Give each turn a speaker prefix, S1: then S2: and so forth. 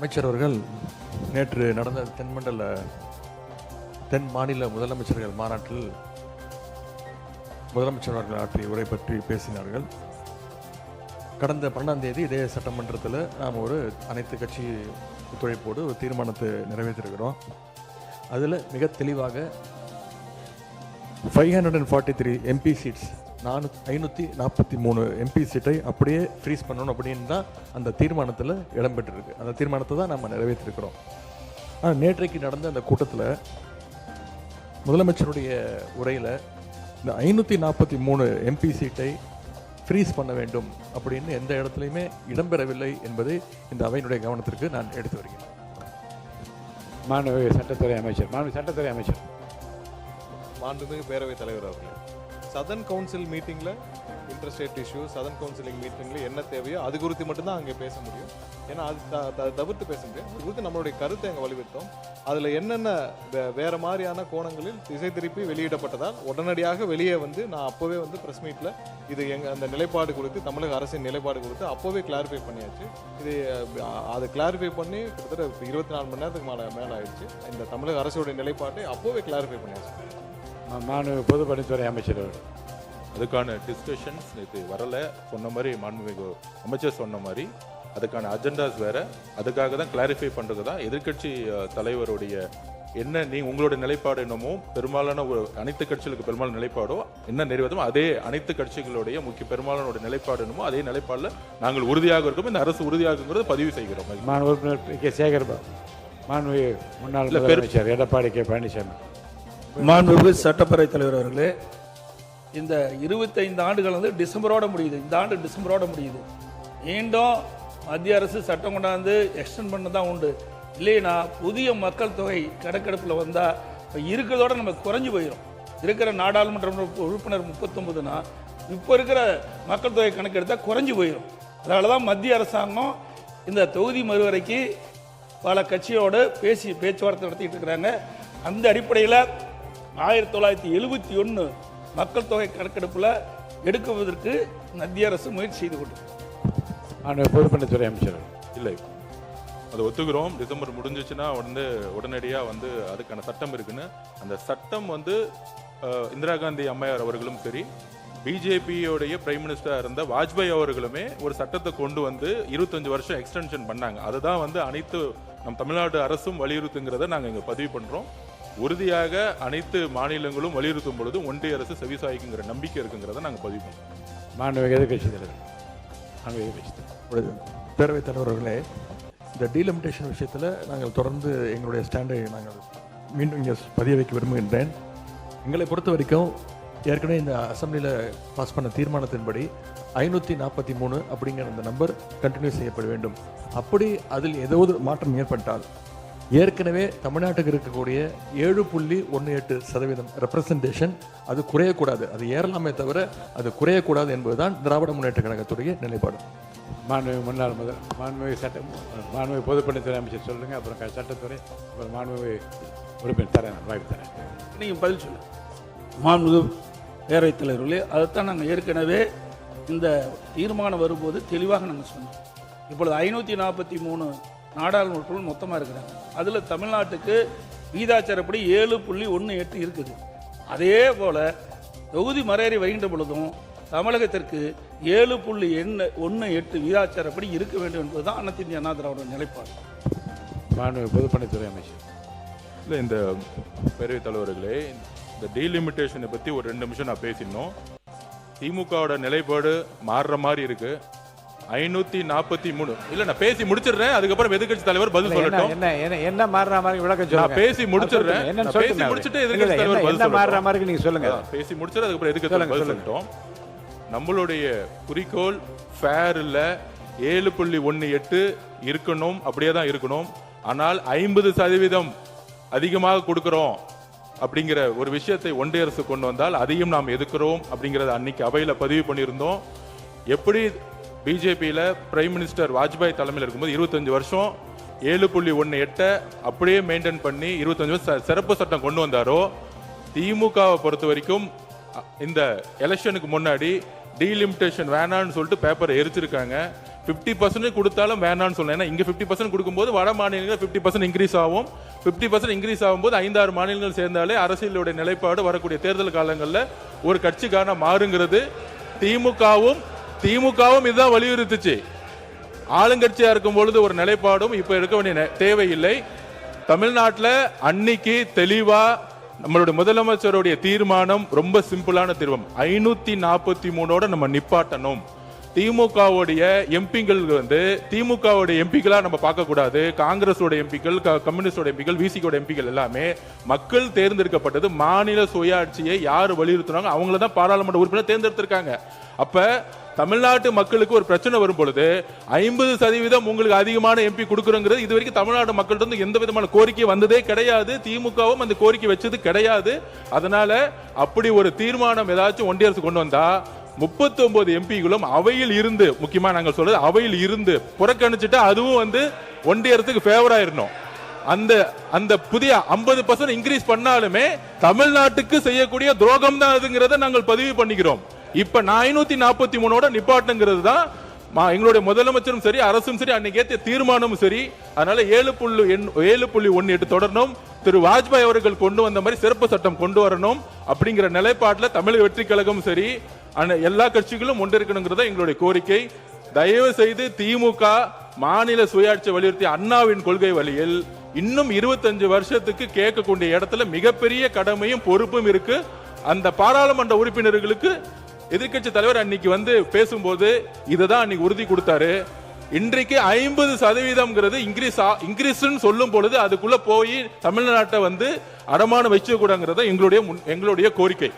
S1: அமைச்சர் அவர்கள் நேற்று நடந்த தென் மாநில முதலமைச்சர்கள் மாநாட்டில் முதலமைச்சர் அவர்கள் ஆற்றிய உரை பற்றி பேசினார்கள். கடந்த 12ஆம் தேதி இதே சட்டமன்றத்தில் நாம் ஒரு அனைத்து கட்சி ஒத்துழைப்போடு ஒரு தீர்மானத்தை நிறைவேற்றிருக்கிறோம். அதில் மிக தெளிவாக 543 எம்பி சீட்ஸ் 543 எம்பி சீட்டை அப்படியே ஃப்ரீஸ் பண்ணணும் அப்படின்னு தான் அந்த தீர்மானத்தில் இடம்பெற்றிருக்கு. அந்த தீர்மானத்தை தான் நம்ம நிறைவேற்றிருக்கிறோம். ஆனால் நேற்றைக்கு நடந்த அந்த கூட்டத்தில் முதலமைச்சருடைய உரையில் இந்த 543 எம்பி சீட்டை ஃப்ரீஸ் பண்ண வேண்டும் அப்படின்னு எந்த இடத்துலையுமே இடம்பெறவில்லை என்பதை இந்த அவையினுடைய கவனத்திற்கு நான் எடுத்து வருகிறேன்.
S2: மாண்புமிகு சட்டத்துறை அமைச்சர்
S3: மாண்புமிகு பேரவைத் தலைவர் அவர்களே, சதன் கவுன்சில் மீட்டிங்கில் இன்டர்ஸ்டேட் இஷ்யூ சதன் கவுன்சிலிங் மீட்டிங்கில் என்ன தேவையோ அது குறித்து மட்டும்தான் அங்கே பேச முடியும். ஏன்னா அது தவிர்த்து பேச முடியும். அது குறித்து நம்மளுடைய கருத்தை அங்கே வலியுறுத்தோம். அதில் என்னென்ன வேறு மாதிரியான கோணங்களில் திசை திருப்பி வெளியிடப்பட்டதால் உடனடியாக வெளியே வந்து நான் அப்போவே வந்து ப்ரெஸ் மீட்டில் இது அந்த நிலைப்பாடு குறித்து தமிழக அரசின் நிலைப்பாடு குறித்து அப்போவே கிளாரிஃபை பண்ணியாச்சு. இது அதை கிளாரிஃபை பண்ணி கிட்டத்தட்ட 24 மணி நேரத்துக்கு மேலே ஆயிடுச்சு. இந்த தமிழக அரசுடைய நிலைப்பாட்டை அப்போவே கிளாரிஃபை பண்ணியாச்சு.
S2: மாண்புமிகு பொதுப்பணித்துறை அமைச்சர்
S4: அதுக்கான டிஸ்கஷன்ஸ் இது வரலை. சொன்ன மாதிரி மாண்புமிகு அமைச்சர் சொன்ன மாதிரி அதுக்கான அஜெண்டாஸ் வேற. அதுக்காக தான் கிளாரிஃபை பண்ணுறது தான் எதிர்கட்சி தலைவருடைய என்ன உங்களுடைய நிலைப்பாடு என்னமோ பெரும்பாலான ஒரு அனைத்து கட்சிகளுக்கு பெரும்பாலான நிலைப்பாடோ என்ன நிறைவேற்றமோ அதே அனைத்து கட்சிகளுடைய முக்கிய பெரும்பாலான நிலைப்பாடு என்னமோ அதே நிலைப்பாடில் நாங்கள் உறுதியாக இருக்கோம். இந்த அரசு உறுதியாகுங்கிறத பதிவு செய்கிறோம்.
S2: உறுப்பினர் சேகர் பாபு, மாண்புமிகு முன்னாள் முதலமைச்சர் எடப்பாடி கே பழனிசாமி.
S5: மாண்புமிகு சட்டப்பேரவைத் தலைவர் அவர்களே, இந்த 25 ஆண்டுகள் வந்து டிசம்பரோட முடியுது. இந்த ஆண்டு டிசம்பரோட முடியுது. மீண்டும் மத்திய அரசு சட்டம் கொண்டாந்து எக்ஸ்டெண்ட் பண்ண தான் உண்டு. இல்லைன்னா புதிய மக்கள் தொகை கணக்கெடுப்பில் வந்தால் இப்போ இருக்கிறதோட நம்ம குறைஞ்சி போயிடும். இருக்கிற நாடாளுமன்ற உறுப்பினர் 39னா இப்போ இருக்கிற மக்கள் தொகை கணக்கெடுத்தால் குறைஞ்சி போயிடும். அதனால தான் மத்திய அரசாங்கம் இந்த தொகுதி மறுவரைக்கு பல கட்சியோடு பேச்சுவார்த்தை நடத்திட்டு இருக்கிறாங்க. அந்த அடிப்படையில் 1971 மக்கள் தொகை கணக்கெடுப்பில் எடுக்குவதற்கு மத்திய அரசு முயற்சி செய்து கொண்டு
S2: பொதுப்பணித்துறை அமைச்சர்
S4: இல்லை அதை ஒத்துக்கிறோம். டிசம்பர் முடிஞ்சிச்சுன்னா உடனடியாக வந்து அதுக்கான சட்டம் இருக்குன்னு அந்த சட்டம் வந்து இந்திரா காந்தி அம்மையார் அவர்களும் சரி பிஜேபியோடைய பிரைம் மினிஸ்டராக இருந்த வாஜ்பாய் அவர்களுமே ஒரு சட்டத்தை கொண்டு வந்து 25 வருஷம் எக்ஸ்டென்ஷன் பண்ணாங்க. அதுதான் வந்து அனைத்து நம் தமிழ்நாடு அரசும் வலியுறுத்துங்கிறத நாங்கள் இங்கே பதிவு பண்ணுறோம். உறுதியாக அனைத்து மாநிலங்களும் வலியுறுத்தும் பொழுது ஒன்றிய அரசு செவிசாய்க்குங்கிற நம்பிக்கை இருக்குங்கிறத நாங்கள் பதிவு பண்ணுறோம்.
S2: மாண்புமிகு எதிர்கட்சி தலைவர்
S1: பேரவைத் தலைவர்களே, இந்த டீலிமிட்டேஷன் விஷயத்தில் நாங்கள் தொடர்ந்து எங்களுடைய ஸ்டாண்டை நாங்கள் மீண்டும் இங்கே பதிய வைக்க விரும்புகின்றேன். எங்களை பொறுத்த வரைக்கும் ஏற்கனவே இந்த அசம்பிளியில் பாஸ் பண்ண தீர்மானத்தின்படி 543 அப்படிங்கிற அந்த நம்பர் கண்டினியூ செய்யப்பட வேண்டும். அப்படி அதில் ஏதாவது மாற்றம் ஏற்பட்டால் ஏற்கனவே தமிழ்நாட்டுக்கு இருக்கக்கூடிய 7.18% ரெப்ரசன்டேஷன் அது குறையக்கூடாது. அது ஏறலாமே தவிர அது குறையக்கூடாது என்பதுதான் திராவிட முன்னேற்ற கழகத்துடைய நிலைப்பாடு.
S2: மாண்புமிகு பொதுப்பணித்துறை அமைச்சர் சொல்லுங்க, அப்புறம் சட்டத்துறை, அப்புறம் மாண்புமிகு உறுப்பினர் தரேன் வாய்ப்பு தரேன்.
S5: நீங்கள் பதில் சொல்லுங்கள். மாண்புமிகு பேரவைத் தலைவர்களே, அதைத்தான் நாங்கள் ஏற்கனவே இந்த தீர்மானம் வரும்போது தெளிவாக நாங்கள் சொன்னோம். இப்பொழுது 543 நாடாளுமன்ற மொத்தமாக இருக்கிறாங்க. அதில் தமிழ்நாட்டுக்கு வீதாச்சாரப்படி 7.18 இருக்குது. அதே போல் தொகுதி மறையறை வருகின்ற பொழுதும் தமிழகத்திற்கு 7.18 வீதாச்சாரப்படி இருக்க வேண்டும் என்பதுதான் அனைத்து இந்திய அண்ணா திராவிட நிலைப்பாடு.
S2: மாண்புமிகு பொதுப்பணித்துறை அமைச்சர்.
S4: இல்லை, இந்த பேரவைத் தலைவர்களே, இந்த டீலிமிட்டேஷனை பற்றி ஒரு 2 நிமிஷம் நான் பேசினோம். திமுகவோட நிலைப்பாடு மாறுற மாதிரி இருக்கு. 543 இல்ல, நான் பேசி முடிச்சிடுறேன். அதுக்கப்புறம் எதிர்கட்சி தலைவர் பதில் சொல்லட்டும்.
S2: என்ன மாறுற மாதிரி விளக்கம் சொல்லுங்க.
S4: நான் பேசி முடிச்சிடுறேன். பேசி முடிச்சிட்டு எதிர்கட்சி தலைவர் பதில் சொல்லட்டும்.
S2: மாறுற மாதிரி நீங்க சொல்லுங்க.
S4: பேசி முடிச்சிட்டு அதுக்கப்புறம் எதிர்கட்சி தலைவர் பதில் சொல்லட்டும். நம்மளுடைய குறிக்கோள் ஃபேர் இல்ல, 7.18 இருக்கணும், அப்படியே தான் இருக்கணும். ஆனால் 50% அதிகமாக கொடுக்கிறோம் அப்படிங்கிற ஒரு விஷயத்தை ஒன்றிய அரசு கொண்டு வந்தால் அதையும் நாம் எதிர்க்கிறோம் அப்படிங்கறத அன்னைக்கு அவையில பதிவு பண்ணியிருந்தோம். எப்படி பிஜேபியில் பிரைம் மினிஸ்டர் வாஜ்பாய் தலைமையில் இருக்கும்போது 25 வருஷம் 7.18 அப்படியே மெயின்டைன் பண்ணி 25 வருஷம் சிறப்பு சட்டம் கொண்டு வந்தாரோ, திமுகவை பொறுத்த வரைக்கும் இந்த எலெக்ஷனுக்கு முன்னாடி டீலிமிட்டேஷன் வேணான்னு சொல்லிட்டு பேப்பரை எரிச்சிருக்காங்க. 50% கொடுத்தாலும் வேணாம்னு சொல்லலாம். ஏன்னா இங்க 50% கொடுக்கும்போது வட மாநிலங்கள் 50% இன்க்ரீஸ் ஆகும். 50% இன்க்ரீஸ் ஆகும்போது 5-6 மாநிலங்கள் சேர்ந்தாலே அரசியலுடைய நிலைப்பாடு வரக்கூடிய தேர்தல் காலங்களில் ஒரு கட்சிக்கான மாறுங்கிறது திமுகவும் இதுதான் வலியுறுத்துச்சு. ஆளுங்கட்சியா இருக்கும் பொழுது ஒரு நிலைப்பாடும் இப்ப இருக்க வேண்டிய தேவையில்லை. தமிழ்நாட்டில் அன்னைக்கு தெளிவா நம்மளுடைய முதலமைச்சருடைய தீர்மானம் ரொம்ப சிம்பிளான தீர்மானம். 543 நம்ம நிப்பாட்டணும். திமுகவுடைய எம்பிகள் திமுகவுடைய எம்பிகளா நம்ம பார்க்க கூடாது. காங்கிரஸோட எம்பிகள், கம்யூனிஸ்டோட எம்பிகள், விசிகோட எம்பிகள் எல்லாமே மக்கள் தேர்ந்தெடுக்கப்பட்டது. மாநில சுயாட்சியை யார் வலியுறுத்தினாங்க அவங்கள தான் பாராளுமன்ற உறுப்பினர் தேர்ந்தெடுத்திருக்காங்க. அப்ப தமிழ்நாட்டு மக்களுக்கு ஒரு பிரச்சனை வரும் பொழுது 50% உங்களுக்கு அதிகமான எம்பி கொடுக்குறோங்கிறது இது வரைக்கும் தமிழ்நாடு மக்கள்கிட்ட எந்த விதமான கோரிக்கை வந்ததே கிடையாது. திமுகவும் அந்த கோரிக்கை வச்சது கிடையாது. அதனால அப்படி ஒரு தீர்மானம் ஏதாச்சும் ஒன்றிய அரசு கொண்டு வந்தா 39 எம்பிகளும் அவையில் இருந்து, முக்கியமா நாங்கள் சொல்றது அவையில் இருந்து புறக்கணிச்சுட்டா அதுவும் ஒன்றிய அரசுக்கு ஃபேவர் ஆயிரணும். அந்த புதிய 50% இன்க்ரீஸ் பண்ணாலுமே தமிழ்நாட்டுக்கு செய்யக்கூடிய துரோகம் தான் அதுங்கிறத நாங்கள் பதிவு பண்ணிக்கிறோம். இப்ப 543 நிப்பாட்டுங்கிறது தான் எங்களுடைய முதலமைச்சரும் சரி, அரசும் சரி, அன்னைக்கு ஏற்ற தீர்மானமும் சரி. அதனால 7.18 தொடரணும். திரு வாஜ்பாய் அவர்கள் கொண்டு வந்த மாதிரி சிறப்பு சட்டம் கொண்டு வரணும் அப்படிங்கிற நிலைப்பாட்டில் தமிழக வெற்றி கழகம் சரி எல்லா கட்சிகளும் ஒன்றிருக்கணுங்கிறத எங்களுடைய கோரிக்கை. தயவு செய்து திமுக மாநில சுயாட்சி வலியுறுத்திய அண்ணாவின் கொள்கை வழியில் இன்னும் 25 வருஷத்துக்கு கேட்கக்கூடிய இடத்துல மிகப்பெரிய கடமையும் பொறுப்பும் இருக்கு. அந்த பாராளுமன்ற உறுப்பினர்களுக்கு எதிர்க்கட்சி தலைவர் அன்னைக்கு பேசும்போது இதுதான் அன்னைக்கு உறுதி கொடுத்தாரு. இன்றைக்கு 50% இன்க்ரீஸ் சொல்லும் பொழுது அதுக்குள்ள போய் தமிழ்நாட்டை அடமான வச்சுக்கூடாங்கிறத எங்களுடைய கோரிக்கை.